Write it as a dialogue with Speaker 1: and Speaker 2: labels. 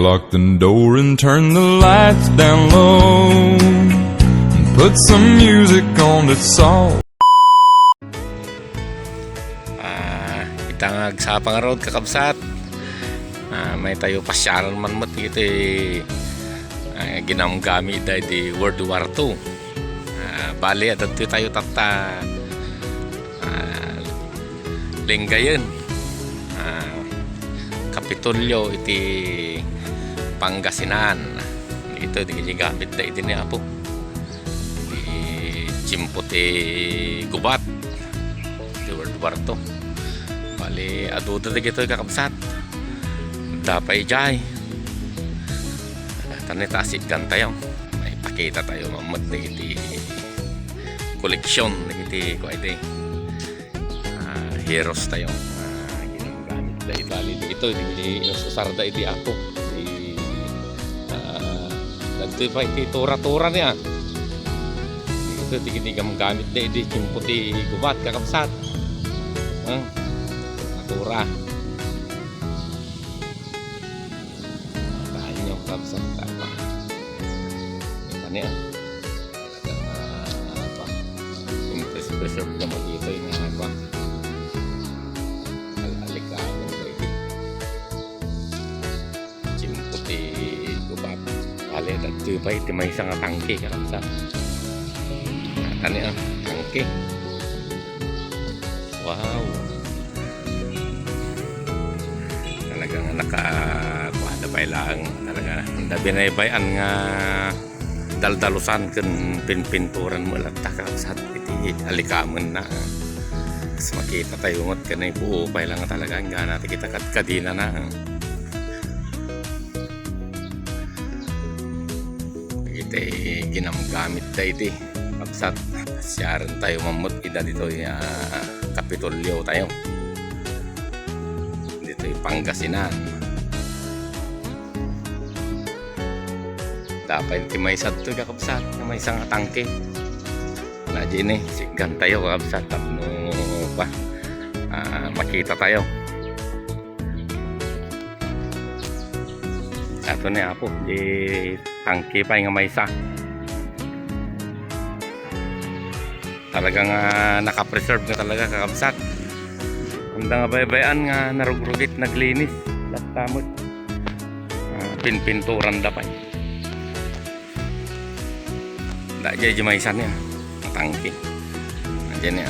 Speaker 1: lock the door and turn the lights down low and put some music on that's soft.
Speaker 2: Itangag sa pangarod kakabsat. May tayo pasyaran man mat ito ginamgamit dahil di World War II. Bali at ito tayo tata linggayan. Kapitolyo iti Pangasinan. Ito di gamit dahil iti ni Apo. Di Chimpote Gubat di World War II. Bali aduda di ito kakabsat. Dapay jay tanita asikan tayo, may pakita tayo mamad na iti koleksyon na iti ko iti heroes tayo ginagamit na itali ito iti susarda iti ako nagtoy pa iti tura-tura niya ito iti gamit na iti Chimpote Gubat kakabsat tura kapsat apa ini apa impress-preserve naman dito yung apa alika Chimpote Gubat bali dito pa iti may isang tangke kapsat kani tangke wow talagang nakakuha lang talaga binaybayan nga daldalusan ken pinpinturan mo lang takasat iti alikamen na mas makita tayo ngot kanay buo pa lang talaga nga natin kita kadina na iti ginamgamit da iti kapsat siyaran tayo mamut ida dito Kapitolyo tayo dito Pangasinan. Dapat may sad to kakabsat na may isang tangke na dyan sigan tayo kakabsat tapno pa makita tayo ito na Apo di tangke pa nga may isa talagang nakapreserve na talaga kakabsat handa nga baybayan nga narugrugit naglinis latamot pinpinturan dapay da jay jemaisan ya tangki aja nih